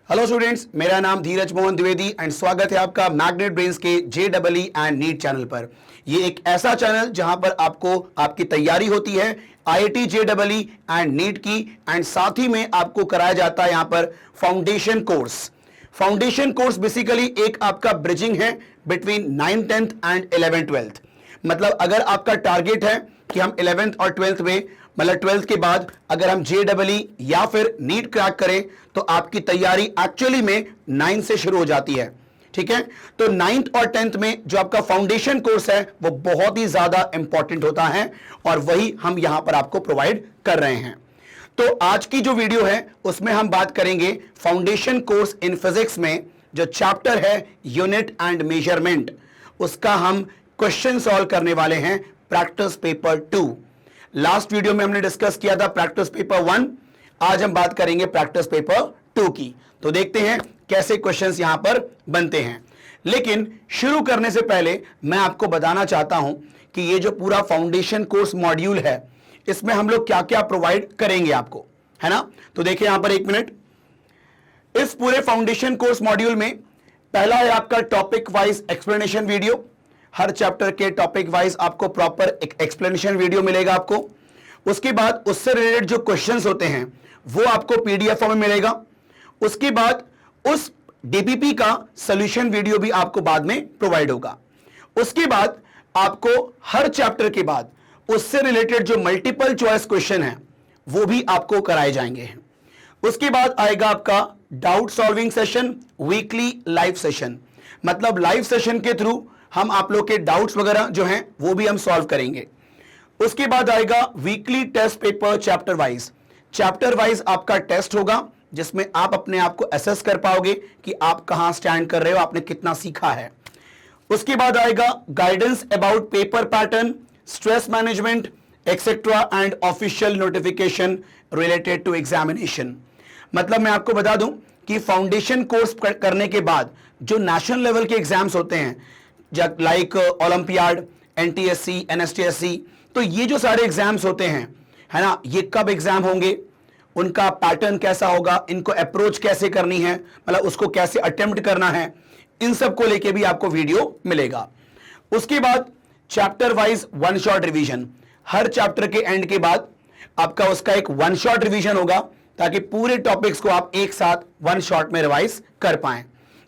Hello students, मेरा नाम धीरज Mohan Dwivedi and स्वागत है आपका मैग्नेट ब्रेन्स के JEE एंड नीट चैनल पर। ये एक ऐसा चैनल जहां पर आपको आपकी तैयारी होती है IIT JEE एंड नीट की, एंड साथ ही में आपको कराया जाता है यहां पर foundation course. Foundation course basically एक आपका ब्रिजिंग है between 9th 10th and 11th 12th। मतलब अगर आपका टारगेट है कि हम 11th और 12th में, मतलब 12th के बाद अगर हम JEE या फिर नीट क्रैक करें तो आपकी तैयारी एक्चुअली में 9 से शुरू हो जाती है। ठीक है, तो 9th और 10th में जो आपका फाउंडेशन कोर्स है वो बहुत ही ज्यादा इंपॉर्टेंट होता है और वही हम यहां पर आपको प्रोवाइड कर रहे हैं। तो आज की जो वीडियो है उसमें हम बात करेंगे फाउंडेशन कोर्स इन फिजिक्स में जो चैप्टर है यूनिट एंड मेजरमेंट, उसका हम क्वेश्चन सॉल्व करने वाले हैं प्रैक्टिस पेपर 2। लास्ट वीडियो में हमने डिस्कस किया था प्रैक्टिस पेपर 1, आज हम बात करेंगे प्रैक्टिस पेपर 2 की। तो देखते हैं कैसे क्वेश्चंस यहां पर बनते हैं। लेकिन शुरू करने से पहले मैं आपको बताना चाहता हूं कि ये जो पूरा फाउंडेशन कोर्स मॉड्यूल है इसमें हम लोग क्या क्या प्रोवाइड करेंगे आपको, है ना। तो देखिए यहां पर एक मिनट, इस पूरे फाउंडेशन कोर्स मॉड्यूल में पहला है आपका टॉपिक वाइज एक्सप्लेनेशन वीडियो। हर चैप्टर के टॉपिक वाइज आपको प्रॉपर एक एक्सप्लेनेशन वीडियो मिलेगा आपको। उसके बाद उससे रिलेटेड जो क्वेश्चंस होते हैं वो आपको PDF फॉर्म में मिलेगा। उसके बाद उस DPP का सॉल्यूशन वीडियो भी आपको बाद में प्रोवाइड होगा। उसके बाद आपको हर चैप्टर के बाद उससे रिलेटेड जो मल्टीपल चॉइस क्वेश्चन है वो भी आपको कराए जाएंगे। उसके बाद आएगा आपका doubt solving session, weekly live session. मतलब लाइव सेशन के थ्रू हम आप लोग के डाउट्स वगैरह जो हैं वो भी हम सॉल्व करेंगे। उसके बाद आएगा weekly test paper chapter wise. Chapter wise आपका टेस्ट होगा जिसमें आप अपने आप को एसेस कर पाओगे कि आप कहां स्टैंड कर रहे हो, आपने कितना सीखा है। उसके बाद आएगा guidance about paper pattern, stress management etcetera and official notification related to examination. मतलब मैं आपको बता दूं कि फाउंडेशन कोर्स करने के बाद जो नेशनल लेवल के एग्जाम्स होते हैं लाइक ओलंपियाड, NTSC, NSTSC, तो ये जो सारे एग्जाम्स होते हैं, है ना, ये कब एग्जाम होंगे, उनका पैटर्न कैसा होगा, इनको अप्रोच कैसे करनी है, मतलब उसको कैसे अटेम्प्ट करना है, इन सब को लेके भी आपको वीडियो मिलेगा। उसके बाद chapter wise one shot revision. हर चैप्टर के एंड के बाद आपका उसका एक वन शॉट रिवीजन होगा ताकि पूरे टॉपिक्स को आप एक साथ वन शॉट में रिवाइज कर पाएं।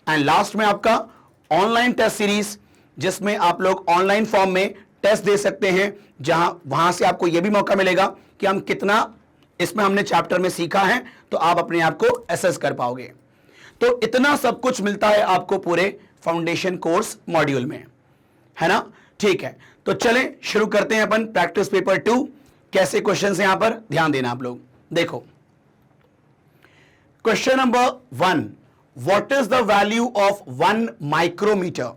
एंड लास्ट में आपका ऑनलाइन टेस्ट सीरीज, जिसमें आप लोग ऑनलाइन फॉर्म में टेस्ट दे सकते हैं, जहां वहां से आपको यह भी मौका मिलेगा कि हम कितना इसमें हमने चैप्टर में सीखा है, तो आप अपने आप को एसेस कर पाओगे। तो इतना सब कुछ मिलता है आपको पूरे फाउंडेशन कोर्स मॉड्यूल में, है ना। ठीक है, तो चलें शुरू करते हैं अपन प्रैक्टिस पेपर 2। कैसे क्वेश्चंस यहां पर ध्यान देना आप लोग। देखो question number 1, what is the value of 1 micrometre.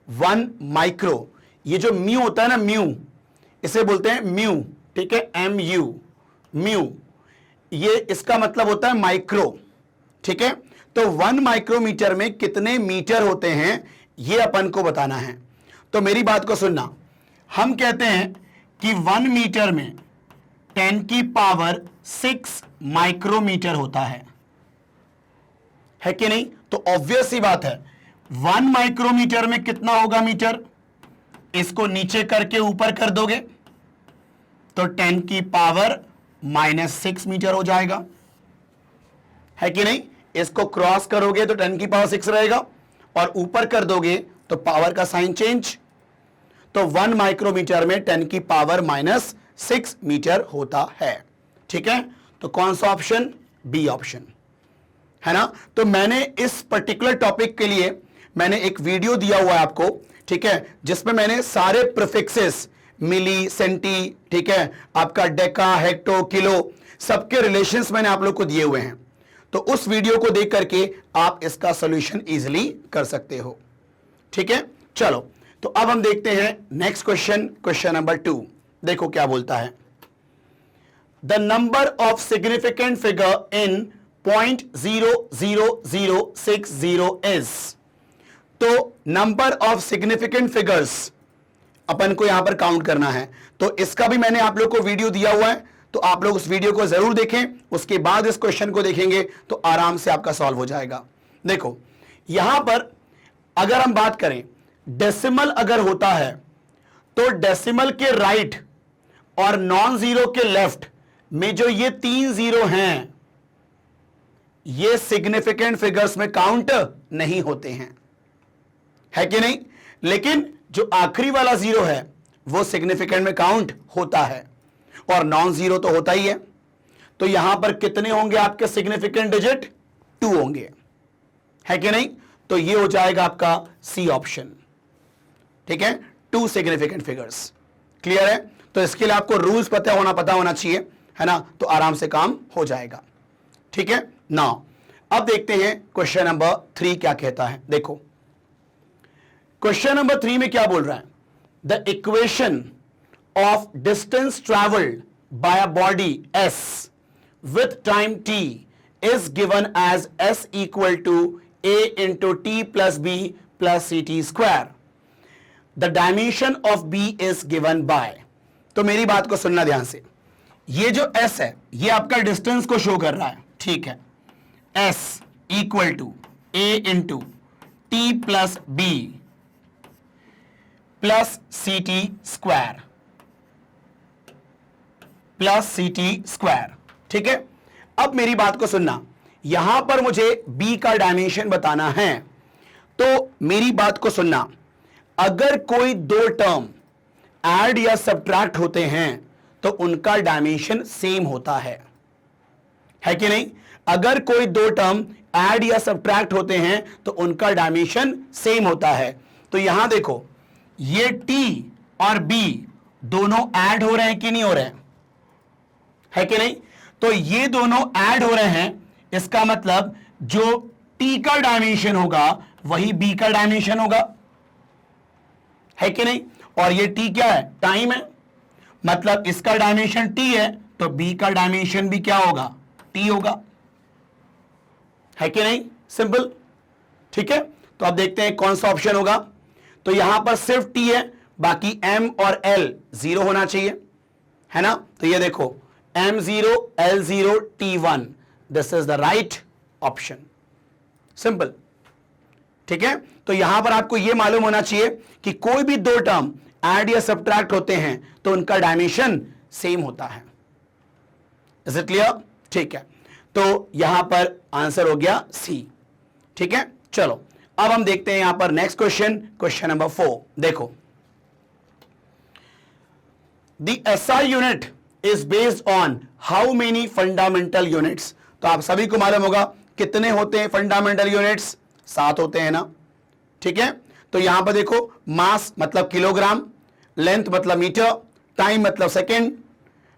1 micro, ये जो म्यू होता है ना, म्यू, इसे बोलते हैं म्यू, ठीक है, MU, म्यू, ये इसका मतलब होता है माइक्रो। ठीक है, तो 1 माइक्रोमीटर में कितने मीटर होते हैं ये अपन को बताना है। तो मेरी बात को सुनना, हम कहते हैं कि 1 मीटर में 10 की पावर 6 माइक्रोमीटर होता है कि नहीं। तो ऑब्वियस सी बात है 1 माइक्रोमीटर में कितना होगा मीटर, इसको नीचे करके ऊपर कर दोगे तो 10 की पावर -6 मीटर हो जाएगा, है कि नहीं। इसको क्रॉस करोगे तो 10 की पावर 6 रहेगा और ऊपर कर दोगे तो पावर का साइन चेंज। तो 1 माइक्रोमीटर में 10 की पावर -6 मीटर होता है। ठीक है, तो कौन सा ऑप्शन, बी ऑप्शन, है ना। तो मैंने इस पर्टिकुलर टॉपिक के लिए मैंने एक वीडियो दिया हुआ है आपको, ठीक है, जिसमें मैंने सारे प्रीफिक्सेस, मिली, सेंटी, ठीक है, आपका डेका, हेक्टो, किलो, सबके रिलेशंस मैंने आप लोग को दिए हुए हैं। तो उस वीडियो को देख करके आप इसका सॉल्यूशन इजीली कर सकते हो। ठीक है, चलो तो अब हम देखते हैं नेक्स्ट क्वेश्चन, क्वेश्चन नंबर 2। देखो क्या बोलता है, the number of significant figure in 0.00060 is. तो नंबर ऑफ सिग्निफिकेंट फिगर्स अपन को यहां पर काउंट करना है। तो इसका भी मैंने आप लोग को वीडियो दिया हुआ है, तो आप लोग उस वीडियो को जरूर देखें, उसके बाद इस क्वेश्चन को देखेंगे तो आराम से आपका सॉल्व हो जाएगा। देखो यहां पर अगर हम बात करें डेसिमल अगर होता है तो डेसिमल के राइट और नॉन जीरो के लेफ्ट में जो ये 3 जीरो हैं ये सिग्निफिकेंट फिगर्स में काउंट नहीं होते हैं, है कि नहीं? लेकिन जो आखिरी वाला जीरो है वो सिग्निफिकेंट में काउंट होता है और नॉन जीरो तो होता ही है। तो यहां पर कितने होंगे आपके सिग्निफिकेंट डिजिट? 2 होंगे, है कि नहीं? तो ये हो जाएगा आपका सी ऑप्शन, ठीक है, 2 सिग्निफिकेंट फिगर्स। क्लियर है? तो इसके लिए आपको रूल्स पता होना चाहिए, है ना? तो आराम से काम हो जाएगा, ठीक है। नाउ अब देखते हैं क्वेश्चन नंबर 3 क्या कहता है। देखो क्वेश्चन नंबर 3 में क्या बोल रहा है, the equation of distance travelled by a body s with time t is given as s equal to a into t plus b plus ct square. The dimension of b is given by. तो मेरी बात को सुनना ध्यान से, ये जो s है ये आपका डिस्टेंस को शो कर रहा है, ठीक है। s equal to a into T plus B plus C T square ठीक है। अब मेरी बात को सुनना, यहां पर मुझे b का डायमेंशन बताना है, तो मेरी बात को सुनना, अगर कोई 2 टर्म ऐड या सब्ट्रैक्ट होते हैं तो उनका डायमेंशन सेम होता है कि नहीं? अगर कोई 2 टर्म ऐड या सब्ट्रैक्ट होते हैं तो उनका डायमेंशन सेम होता है। तो यहां देखो ये t और b दोनों ऐड हो रहे हैं कि नहीं हो रहे हैं, है कि नहीं? तो ये दोनों ऐड हो रहे हैं, इसका मतलब जो t का डायमेंशन होगा वही b का डायमेंशन होगा, है कि नहीं? और ये t क्या है? टाइम है, मतलब इसका डायमेंशन t है तो b का डायमेंशन भी क्या होगा? t होगा, है कि नहीं? सिंपल, ठीक है। तो अब देखते हैं कौन सा ऑप्शन होगा। तो यहां पर सिर्फ t है, बाकी m और l 0 होना चाहिए, है ना? तो ये देखो m0 l0 t1, this is the right option, simple, ठीक है। तो यहां पर आपको यह मालूम होना चाहिए कि कोई भी 2 टर्म ऐड या सब्ट्रैक्ट होते हैं तो उनका डायमेंशन सेम होता है। Is it clear? ठीक है, तो यहां पर आंसर हो गया सी, ठीक है। चलो अब हम देखते हैं यहां पर नेक्स्ट क्वेश्चन, क्वेश्चन नंबर 4। देखो the SI unit is based on how many fundamental units. तो आप सभी को मालूम होगा कितने होते हैं फंडामेंटल यूनिट्स? 7 होते हैं ना, ठीक है। तो यहां पर देखो मास मतलब किलोग्राम, लेंथ मतलब मीटर, टाइम मतलब सेकेंड,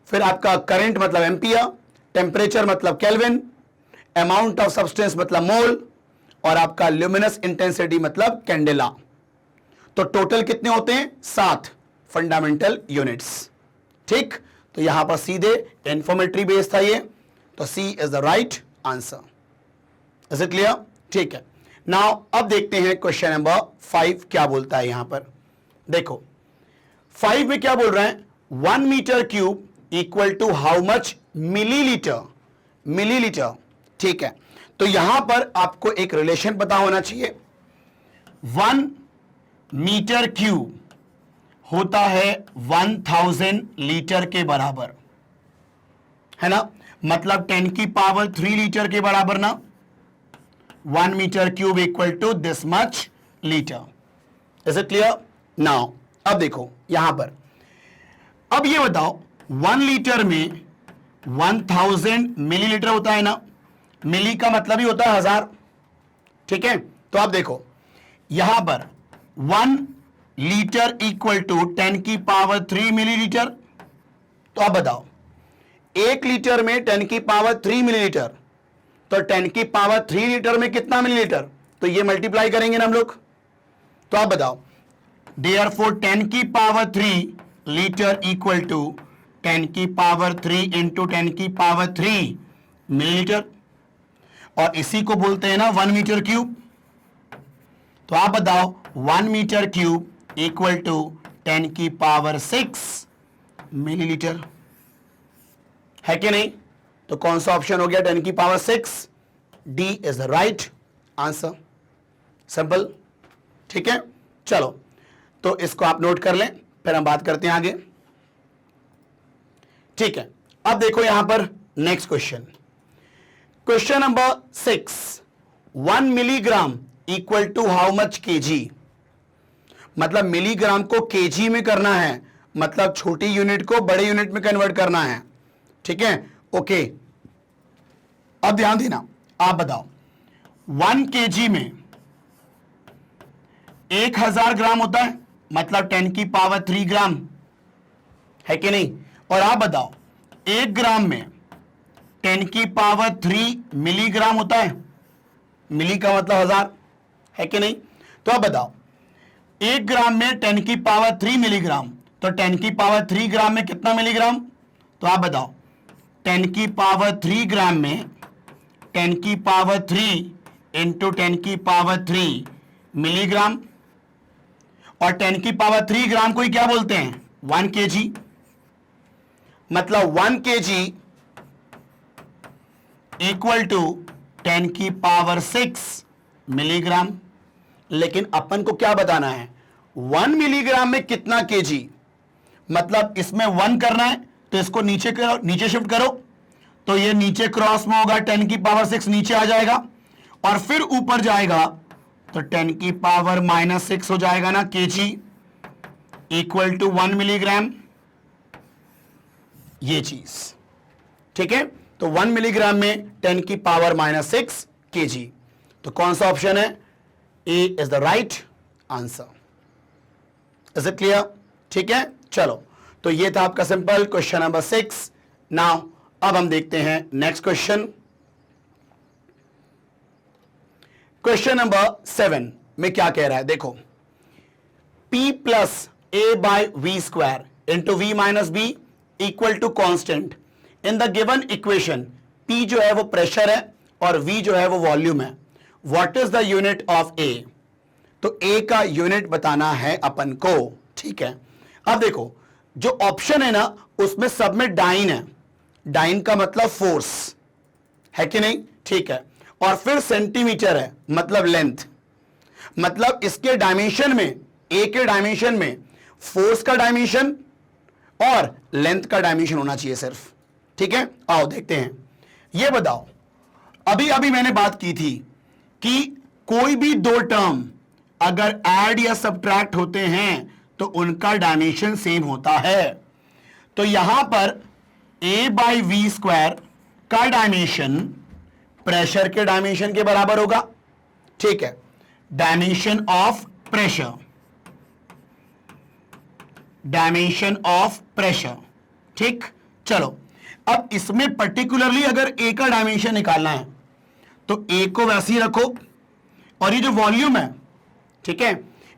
फिर आपका करंट मतलब एम्पियर, टेम्परेचर मतलब केल्विन, अमाउंट ऑफ सब्सटेंस मतलब मोल, और आपका ल्यूमिनस इंटेंसिटी मतलब कैंडेला। तो टोटल कितने होते हैं? 7 फंडामेंटल यूनिट्स, ठीक। तो यहां पर सीधे इंफॉर्मेटरी बेस था ये, तो C is the right answer. Is it clear? ठीक है। नाउ अब देखते हैं क्वेश्चन नंबर 5 क्या बोलता है यहां पर। देखो 5 में क्या बोल रहे हैं, 1 metre cube equal to how much millilitre, millilitre, ठीक है। तो यहां पर आपको एक रिलेशन पता होना चाहिए, 1 मीटर क्यूब होता है 1000 लीटर के बराबर, है ना? मतलब 10 की पावर 3 लीटर के बराबर ना। 1 metre cube equal to this much litre. Is it clear? Now अब देखो यहां पर, अब ये बताओ 1 लीटर में 1000 मिलीलीटर होता है ना, मिली का मतलब ही होता है 1000, ठीक है। तो आप देखो यहां पर 1 लीटर इक्वल टू 10 की पावर 3 मिलीलीटर। तो आप बताओ 1 लीटर में 10 की पावर 3 मिलीलीटर, तो 10 की पावर 3 लीटर में कितना मिलीलीटर? तो ये मल्टीप्लाई करेंगे ना हम लोग। तो आप बताओ देयरफॉर 10 की पावर 3 लीटर इक्वल टू 10 की पावर 3 इंटू 10 की पावर 3 मिलीलीटर, और इसी को बोलते हैं ना 1 मीटर क्यूब। तो आप बताओ 1 मीटर क्यूब इक्वल टू 10 की पावर 6 मिलीलीटर। है कि नहीं? तो कौन सा ऑप्शन हो गया 10 की power 6? D is the right answer. Simple, ठीक है। चलो, तो इसको आप नोट कर लें, फिर हम बात करते हैं आगे। ठीक है, अब देखो यहां पर next question, question number 6, 1 milligram equal to how much KG. मतलब मिलीग्राम को केजी में करना है, मतलब छोटी यूनिट को बड़े यूनिट में कन्वर्ट करना है, ठीक है। ओके, अब ध्यान देना, आप बताओ 1 केजी में 1000 ग्राम होता है, मतलब 10 की पावर 3 ग्राम, है कि नहीं? और आप बताओ 1 ग्राम में 10 की पावर 3 मिलीग्राम होता है, मिली का मतलब 1000, है कि नहीं? तो आप बताओ 1 ग्राम में 10 की पावर 3 मिलीग्राम, तो 10 की पावर 3 ग्राम में कितना मिलीग्राम? तो आप बताओ 10 की पावर 3 ग्राम में 10 की पावर 3 इंटू 10 की पावर 3 मिलीग्राम, और 10 की पावर 3 ग्राम को ही क्या बोलते हैं? 1 केजी। मतलब 1 केजी इक्वल टू 10 की पावर 6 मिलीग्राम। लेकिन अपन को क्या बताना है? 1 मिलीग्राम में कितना केजी, मतलब इसमें 1 करना है, तो इसको नीचे करो, नीचे शिफ्ट करो, तो ये नीचे क्रॉस में होगा, 10 की पावर 6 नीचे आ जाएगा, और फिर ऊपर जाएगा तो 10 की पावर -6 हो जाएगा ना, केजी इक्वल टू 1 मिलीग्राम, ये चीज, ठीक है। तो 1 मिलीग्राम में 10 की पावर -6 केजी। तो कौन सा ऑप्शन है? A is the right answer. Is it clear? ठीक है, चलो, तो ये था आपका सिंपल क्वेश्चन नंबर 6। नाउ अब हम देखते हैं नेक्स्ट क्वेश्चन, क्वेश्चन नंबर 7 में क्या कह रहा है, देखो, P plus a by V square into V minus B equal to constant in the given equation. P जो है वो प्रेशर है और V जो है वो वॉल्यूम है। What is the unit of A? तो A का यूनिट बताना है अपन को, ठीक है। अब देखो, जो ऑप्शन है ना उसमें सब में डाइन है, डाइन का मतलब फोर्स, है कि नहीं? ठीक है, और फिर सेंटीमीटर है, मतलब लेंथ। मतलब इसके डायमेंशन में, ए के डायमेंशन में फोर्स का डायमेंशन और लेंथ का डायमेंशन होना चाहिए सिर्फ, ठीक है। आओ देखते हैं, ये बताओ, अभी अभी मैंने बात की थी कि कोई भी दो टर्म अगर ऐड या सब्ट्रैक्ट होते हैं तो उनका डायमेंशन सेम होता है। तो यहां पर a बाई वी स्क्वायर का डायमेंशन प्रेशर के डायमेंशन के बराबर होगा, ठीक है। Dimension of pressure, dimension of pressure, ठीक। चलो, अब इसमें पर्टिकुलरली अगर a का डायमेंशन निकालना है तो a को वैसे ही रखो, और ये जो वॉल्यूम है, ठीक है,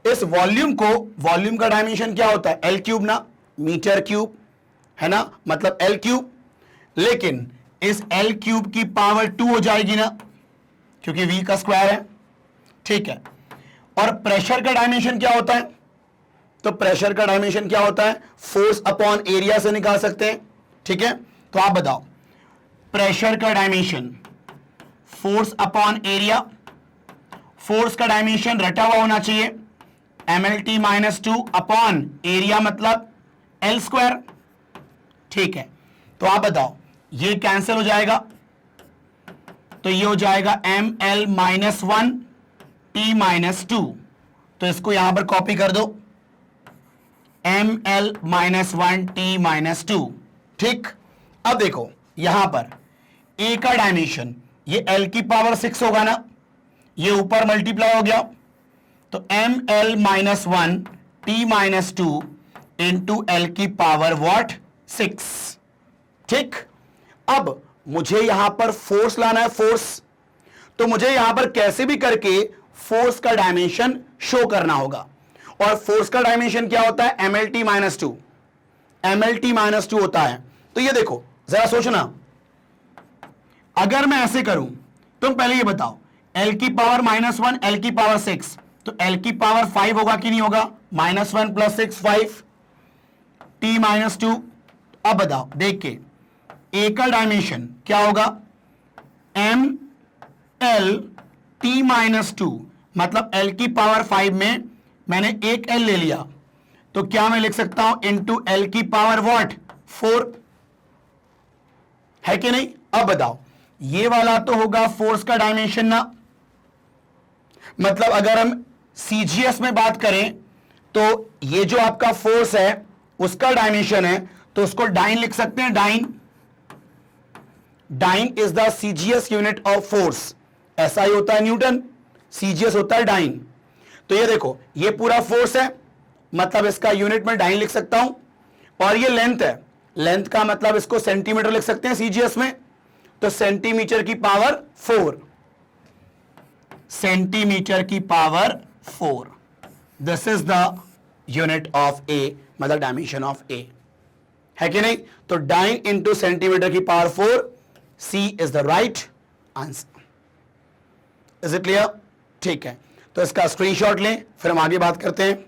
इस वॉल्यूम को, वॉल्यूम का डायमेंशन क्या होता है? एल क्यूब ना, मीटर क्यूब, है ना, मतलब एल क्यूब। लेकिन इस एल क्यूब की पावर 2 हो जाएगी ना, क्योंकि v का स्क्वायर है, ठीक है। और प्रेशर का डायमेंशन क्या होता है? तो प्रेशर का डायमेंशन क्या होता है? फोर्स अपॉन एरिया से निकाल सकते हैं, ठीक है। तो आप बताओ, प्रेशर का dimension force upon area, force का डायमेंशन रटा हुआ होना चाहिए, mlt -2 अपॉन एरिया मतलब एल स्क्वायर, ठीक है। तो आप बताओ, ये कैंसिल हो जाएगा, तो ये हो जाएगा ml -1 t -2, तो इसको यहां पर कॉपी कर दो, ml -1 t -2, ठीक। अब देखो यहां पर a का डायमेंशन, ये l की पावर 6 होगा ना, ये ऊपर मल्टीप्लाई हो गया, तो ml -1 t -2 इंटू एल की पावर व्हाट? 6, ठीक। अब मुझे यहां पर फोर्स लाना है, फोर्स, तो मुझे यहां पर कैसे भी करके फोर्स का डायमेंशन शो करना होगा। और फोर्स का डायमेंशन क्या होता है? mlt -2, mlt -2 होता है। तो ये देखो, जरा सोचना, अगर मैं ऐसे करूं, तुम पहले ये बताओ, l की पावर -1, l की पावर 6, तो l की पावर 5 होगा कि नहीं होगा? -1 + 6 5 t -2। अब बताओ, देख के, ए का डायमेंशन क्या होगा, M L T minus two, मतलब एल की पावर 5 में मैंने एक एल ले लिया, तो क्या मैं लिख सकता हूं इनटू एल की पावर व्हाट 4, है कि नहीं। अब बताओ, ये वाला तो होगा फोर्स का डायमेंशन ना, मतलब अगर हम सीजीएस में बात करें तो ये जो आपका फोर्स है उसका डायमेंशन है, तो उसको डाइन लिख सकते हैं, dyne. Dyne is the CGS unit of force, ऐसा ही होता है न्यूटन, सीजीएस होता है डाइन। तो ये देखो, ये पूरा फोर्स है, मतलब इसका यूनिट में डाइन लिख सकता हूं, और ये लेंथ है, लेंथ का मतलब इसको सेंटीमीटर लिख सकते हैं सीजीएस में, तो सेंटीमीटर की पावर 4, सेंटीमीटर की power 4, this is the unit of A, मतलब डायमेंशन ऑफ ए, है कि नहीं। तो डाइन इंटू सेंटीमीटर की power 4, C is the right answer. Is it clear? ठीक है, तो इसका स्क्रीनशॉट लें, फिर हम आगे बात करते हैं।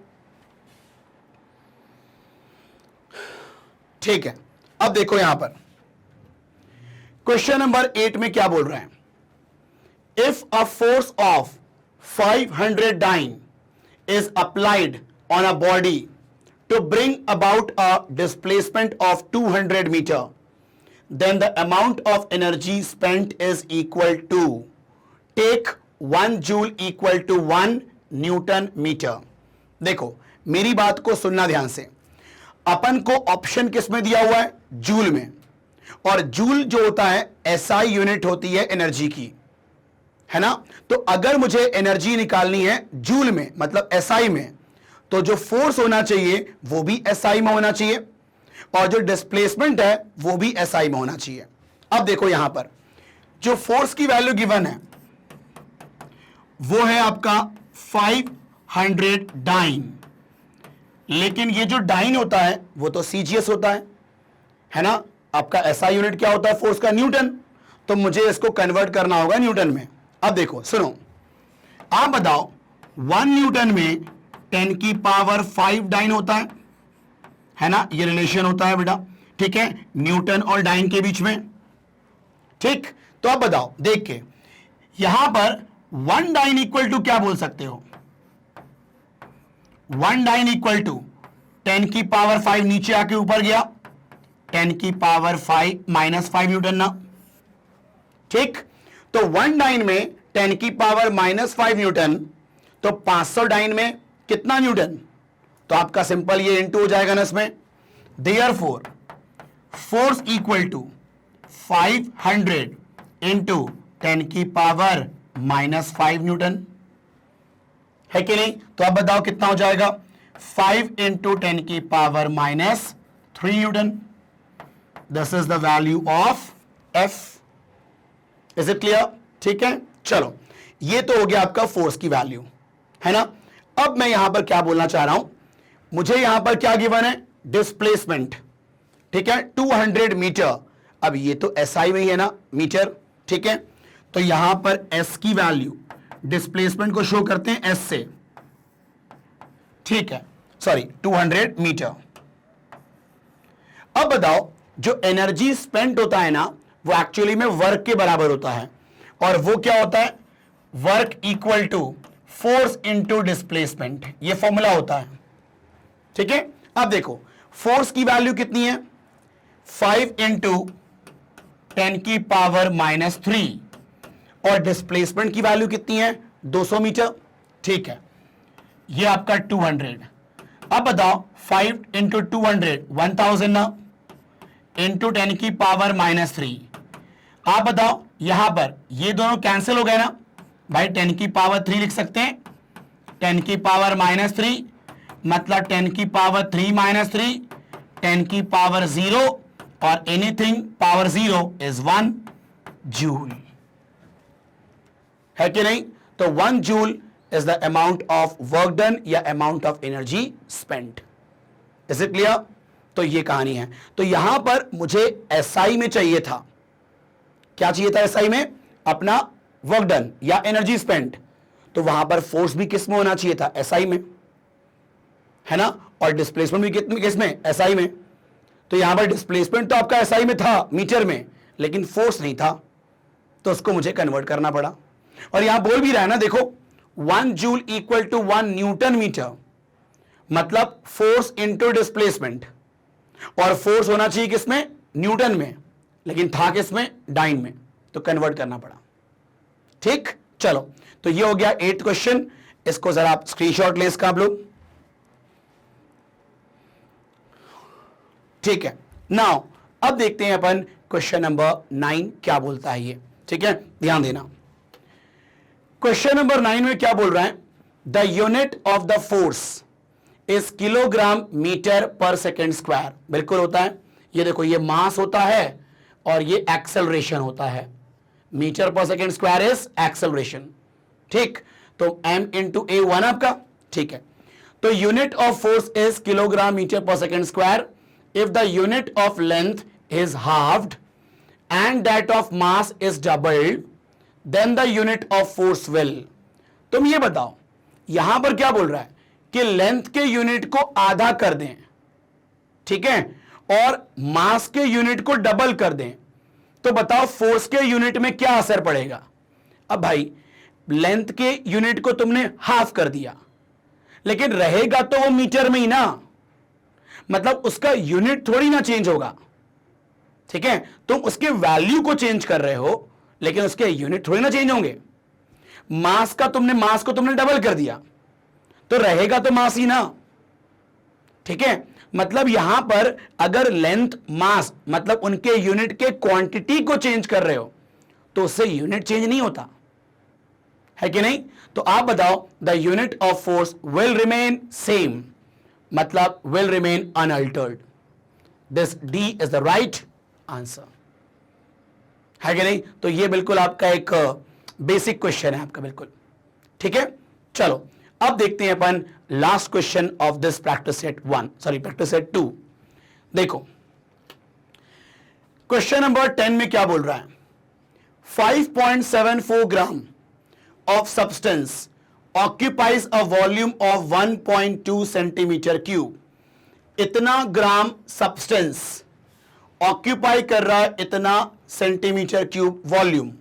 ठीक है, अब देखो यहां पर क्वेश्चन नंबर 8 में क्या बोल रहे हैं, if a force of 500 dyne is applied on a body to bring about a displacement of 200 meter, then the amount of energy spent is equal to, take 1 joule equal to 1 Newton meter। देखो, मेरी बात को सुनना ध्यान से, अपन को option किस में दिया हुआ है, जूल में, और जूल जो होता है एसआई यूनिट होती है एनर्जी की, है ना। तो अगर मुझे एनर्जी निकालनी है जूल में, मतलब एसआई में, तो जो फोर्स होना चाहिए वो भी एसआई में होना चाहिए, और जो डिस्प्लेसमेंट है वो भी एसआई में होना चाहिए। अब देखो यहां पर जो फोर्स की वैल्यू गिवन है वो है आपका 500 डाइन, लेकिन ये जो डाइन होता है वो तो सीजीएस होता है ना। आपका एसआई यूनिट क्या होता है फोर्स का, न्यूटन, तो मुझे इसको कन्वर्ट करना होगा न्यूटन में। अब देखो सुनो, आप बताओ 1 न्यूटन में 10 की पावर 5 डाइन होता है ना, ये रिलेशन होता है बेटा, ठीक है, न्यूटन और डाइन के बीच में। ठीक, तो अब बताओ, देख के यहां पर 1 डाइन इक्वल टू क्या बोल सकते हो, 1 डाइन इक्वल टू 10 की पावर 5 नीचे आके ऊपर गया, 10 की पावर 5 माइनस 5 न्यूटन ना। ठीक, तो 1 डाइन में 10 की पावर माइनस 5 न्यूटन, तो 500 डाइन में कितना न्यूटन, तो आपका सिंपल ये इनटू हो जाएगा ना इसमें। Therefore force equal to 500 into 10 की पावर माइनस 5 न्यूटन, है कि नहीं। तो अब बताओ कितना हो जाएगा, 5 इंटू 10 की power minus 3 Newton, this is the value of F. Is it clear? ठीक है, चलो ये तो हो गया आपका फोर्स की वैल्यू, है ना। अब मैं यहां पर क्या बोलना चाह रहा हूं, मुझे यहां पर क्या गिवन है, डिस्प्लेसमेंट, ठीक है, 200 मीटर। अब ये तो एसआई में ही है ना, मीटर, ठीक है, तो यहां पर एस की वैल्यू, डिस्प्लेसमेंट को शो करते हैं एस से, ठीक है, सॉरी 200 मीटर। अब बताओ, जो एनर्जी स्पेंट होता है ना वो एक्चुअली में वर्क के बराबर होता है, और वो क्या होता है, work equal to force into displacement, ये फॉर्मूला होता है, ठीक है। अब देखो फोर्स की वैल्यू कितनी है, 5 इंटू 10 की पावर माइनस 3, और डिस्प्लेसमेंट की वैल्यू कितनी है, 200 मीटर, ठीक है, ये आपका 200। अब बताओ 5 इंटू 200 1000 ना, इंटू 10 की पावर माइनस 3, आप बताओ यहां पर ये दोनों कैंसिल हो गए ना भाई, 10 की पावर 3 लिख सकते हैं, 10 की पावर माइनस 3 मतलब 10 की पावर 3 माइनस 3, 10 की पावर 0, और एनीथिंग पावर 0 इज 1 जूल, है कि नहीं। तो 1 joule is the amount of work done या amount of energy spent. Is it clear? तो ये कहानी है। तो यहां पर मुझे एसआई में चाहिए था, क्या चाहिए था एसआई में, अपना वर्क डन या एनर्जी स्पेंट, तो वहां पर फोर्स भी किस में होना चाहिए था, एसआई में, है ना, और डिस्प्लेसमेंट भी किस में, एसआई में। तो यहां पर डिस्प्लेसमेंट तो आपका एसआई में था मीटर में, लेकिन फोर्स नहीं था, तो उसको मुझे कन्वर्ट करना पड़ा। और यहां बोल भी रहा है ना, देखो 1 joule equal to 1 newton metre, मतलब फोर्स इंटू डिस्प्लेसमेंट, और फोर्स होना चाहिए किसमें, न्यूटन में, लेकिन था किसमें, डाइन में, तो कन्वर्ट करना पड़ा। ठीक, चलो, तो ये हो गया 8th क्वेश्चन। इसको जरा आप स्क्रीनशॉट ले इसका आप लोग। ठीक है, नाउ अब देखते हैं अपन क्वेश्चन नंबर 9 क्या बोलता है ये। ठीक है, ध्यान देना। क्वेश्चन नंबर 9 में क्या बोल रहा है, the unit of the force is kilogram metre per second square. बिल्कुल होता है, ये देखो, ये मास होता है और ये एक्सेलरेशन होता है। Metre per second square is acceleration. ठीक, तो m इंटू ए 1 आपका। ठीक है, तो unit of force is kilogram metre per second square if the unit of length is halved and that of mass is doubled, then the unit of force will. तुम ये बताओ, यहां पर क्या बोल रहा है कि लेंथ के यूनिट को आधा कर दें, ठीक है, और मास के यूनिट को डबल कर दें, तो बताओ फोर्स के यूनिट में क्या असर पड़ेगा। अब भाई लेंथ के यूनिट को तुमने हाफ कर दिया, लेकिन रहेगा तो वो मीटर में ही ना, मतलब उसका यूनिट थोड़ी ना चेंज होगा। ठीक है, तुम उसके वैल्यू को चेंज कर रहे हो, लेकिन उसके यूनिट थोड़ी ना चेंज होंगे। मास को तुमने डबल कर दिया, तो रहेगा तो मास ही ना। ठीक है, मतलब यहां पर अगर लेंथ मास मतलब उनके यूनिट के क्वांटिटी को चेंज कर रहे हो, तो उससे यूनिट चेंज नहीं होता है कि नहीं। तो आप बताओ, the unit of force will remain same, मतलब will remain unaltered. This D is the right answer, है कि नहीं। तो ये बिल्कुल आपका एक बेसिक क्वेश्चन है आपका, बिल्कुल ठीक है। चलो अब देखते हैं अपन last question of this practice set 1, sorry practice set 2। देखो क्वेश्चन नंबर 10 में क्या बोल रहा है, 5.74 gram of substance occupies a volume of 1.2 centimetre cube. इतना ग्राम सब्सटेंस ऑक्यूपाई कर रहा है इतना centimetre cube volume.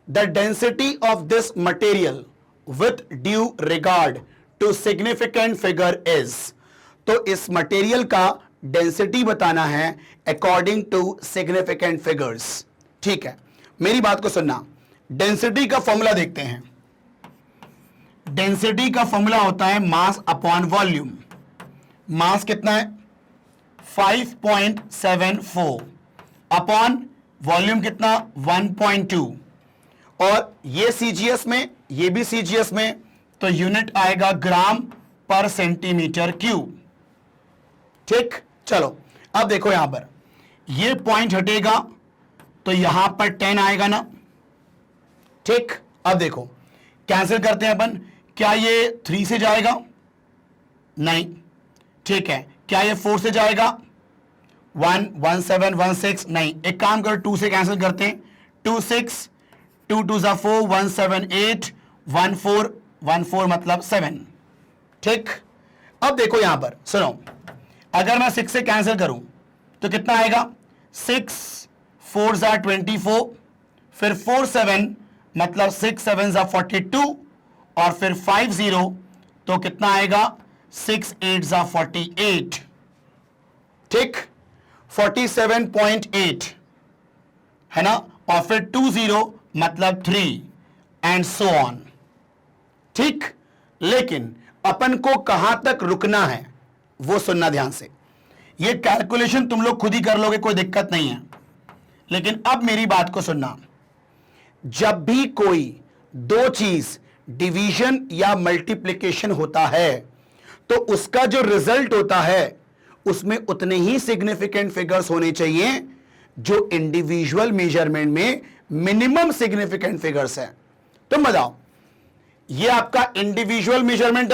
The density of this material with due regard to significant figure is. तो इस मटेरियल का डेंसिटी बताना है अकॉर्डिंग टू सिग्निफिकेंट फिगर्स। ठीक है, मेरी बात को सुनना। डेंसिटी का फॉर्मूला देखते हैं। डेंसिटी का फॉर्मूला होता है मास अपॉन वॉल्यूम। मास कितना है 5.74 अपॉन वॉल्यूम कितना 1.2, और ये सीजीएस में ये भी सीजीएस में, तो यूनिट आएगा ग्राम पर सेंटीमीटर क्यूब। ठीक, चलो अब देखो यहां पर ये पॉइंट हटेगा तो यहां पर 10 आएगा ना। ठीक, अब देखो कैंसिल करते हैं अपन। क्या ये 3 से जाएगा, नहीं। ठीक है, क्या ये 4 से जाएगा, 1 1 7 1 6, नहीं। एक काम करो 2 से कैंसिल करते हैं, 2 6 2 2 4 1 7 8 1 4 1 4 मतलब 7। ठीक, अब देखो यहां पर सुनो, अगर मैं 6 से कैंसिल करूं तो कितना आएगा, 6 4 24, फिर 4 7 मतलब 6 7 42, और फिर 5 0 तो कितना आएगा 6 8 48। ठीक, 47.8 है ना, और फिर 2 0 मतलब 3 एंड सो ऑन। ठीक, लेकिन अपन को कहां तक रुकना है वो सुनना ध्यान से। ये कैलकुलेशन तुम लोग खुद ही कर लोगे, कोई दिक्कत नहीं है, लेकिन अब मेरी बात को सुनना। जब भी कोई दो चीज डिवीजन या मल्टीप्लिकेशन होता है, तो उसका जो रिजल्ट होता है उसमें उतने ही सिग्निफिकेंट फिगर्स होने चाहिए जो इंडिविजुअल मेजरमेंट में मिनिमम सिग्निफिकेंट फिगर्स है। तुम बताओ, ये आपका इंडिविजुअल मेजरमेंट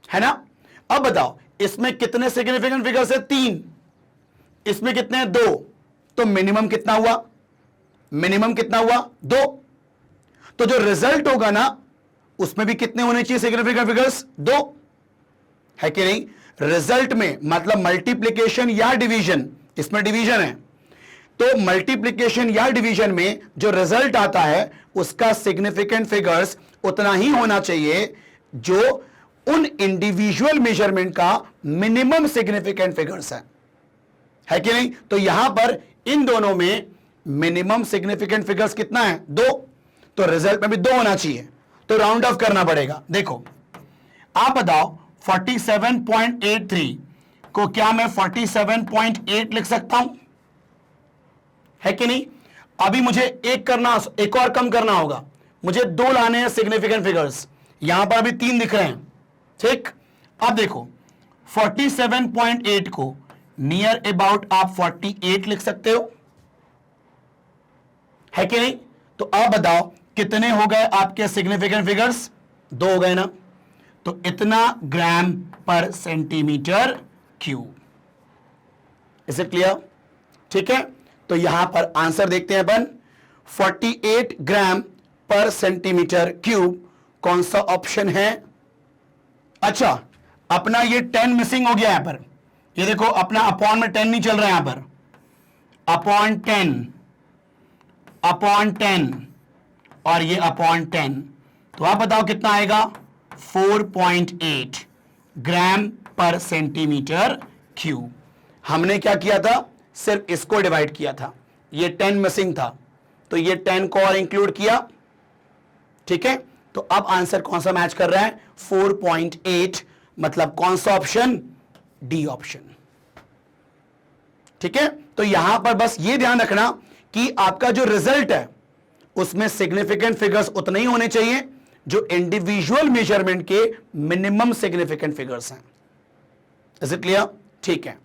है ना। अब बताओ इसमें कितने सिग्निफिकेंट फिगर्स है, 3। इसमें कितने हैं, 2। तो मिनिमम कितना हुआ, मिनिमम कितना हुआ, 2। तो जो रिजल्ट होगा ना उसमें भी कितने होने चाहिए सिग्निफिकेंट फिगर्स, 2, है कि नहीं। रिजल्ट में मतलब मल्टीप्लिकेशन या डिवीजन, इसमें डिवीजन है, तो मल्टीप्लिकेशन या डिवीजन में जो रिजल्ट आता है उसका सिग्निफिकेंट फिगर्स उतना ही होना चाहिए जो उन इंडिविजुअल मेजरमेंट का मिनिमम सिग्निफिकेंट फिगर्स है कि नहीं? तो यहां पर इन दोनों में मिनिमम सिग्निफिकेंट फिगर्स कितना है? 2, तो रिजल्ट में भी 2 होना चाहिए, तो राउंड ऑफ करना पड़ेगा। देखो आप बताओ 47.83 को क्या मैं 47.8 लिख सकता हूं, है कि नहीं? अभी मुझे एक और कम करना होगा, मुझे 2 लाने हैं सिग्निफिकेंट फिगर्स, यहां पर अभी 3 दिख रहे हैं, ठीक? अब देखो 47.8 को नियर अबाउट आप 48 लिख सकते हो, है कि नहीं? तो अब बताओ कितने हो गए आपके सिग्निफिकेंट फिगर्स? 2 हो गए ना? तो इतना ग्राम पर centimetre cube. Is it clear? ठीक है, तो यहां पर आंसर देखते हैं अपन, 48 ग्राम पर सेंटीमीटर क्यूब। कौन सा ऑप्शन है? अच्छा, अपना ये 10 मिसिंग हो गया यहां पर, ये देखो अपना अपॉन में 10 नहीं चल रहा है, यहां पर अपॉन 10 और ये अपॉन 10, तो आप बताओ कितना आएगा? 4.8 ग्राम पर सेंटीमीटर क्यूब। हमने क्या किया था? सिर्फ इसको डिवाइड किया था, ये 10 मिसिंग था तो ये 10 को और इंक्लूड किया, ठीक है? तो अब आंसर कौन सा मैच कर रहा है? 4.8, मतलब कौन सा ऑप्शन? डी ऑप्शन, ठीक है? तो यहां पर बस ये ध्यान रखना कि आपका जो रिजल्ट है उसमें सिग्निफिकेंट फिगर्स उतने ही होने चाहिए जो इंडिविजुअल मेजरमेंट के मिनिमम सिग्निफिकेंट फिगर्स हैं। Is it clear? ठीक है,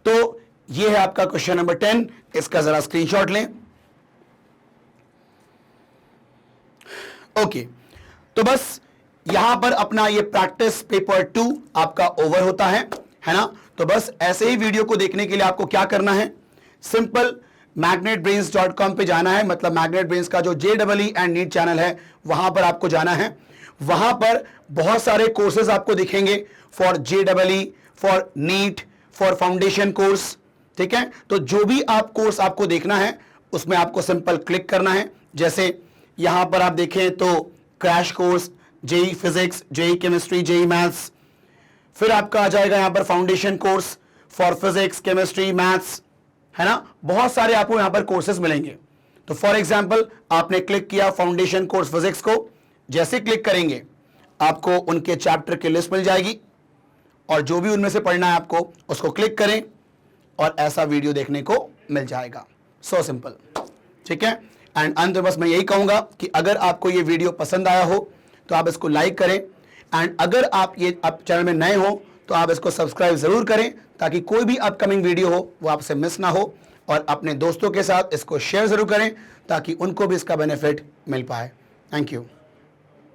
तो ये है आपका क्वेश्चन नंबर 10, इसका जरा स्क्रीनशॉट लें। ओके, तो बस यहां पर अपना ये प्रैक्टिस पेपर 2 आपका ओवर होता है ना? तो बस ऐसे ही वीडियो को देखने के लिए आपको क्या करना है? सिंपल magnetbrains.com पे जाना है, मतलब मैग्नेट ब्रेन्स का जो JEE एंड नीट चैनल है वहां पर आपको जाना है। वहां पर बहुत सारे कोर्सेज आपको दिखेंगे for JEE, for NEET, for foundation course, ठीक है? तो जो भी आप कोर्स आपको देखना है उसमें आपको सिंपल क्लिक करना है। जैसे यहां पर आप देखें तो crash course JEE physics, JEE chemistry, JEE maths, फिर आपका आ जाएगा यहां पर foundation course for physics, chemistry, maths, है ना? बहुत सारे आपको यहां पर कोर्सेज मिलेंगे। तो फॉर एग्जांपल आपने क्लिक किया फाउंडेशन कोर्स फिजिक्स को, जैसे क्लिक करेंगे आपको उनके चैप्टर की लिस्ट मिल जाएगी और जो भी उनमें से पढ़ना है आपको उसको क्लिक करें और ऐसा वीडियो देखने को मिल जाएगा। सो सिंपल, ठीक है? एंड अंत में बस मैं यही कहूंगा कि अगर आपको ये वीडियो पसंद आया हो तो आप इसको लाइक करें, एंड अगर आप चैनल में नए हो तो आप इसको सब्सक्राइब जरूर करें ताकि कोई भी अपकमिंग वीडियो हो वो आपसे मिस ना हो, और अपने दोस्तों के साथ इसको शेयर जरूर करें ताकि उनको भी इसका बेनिफिट मिल पाए। Thank you.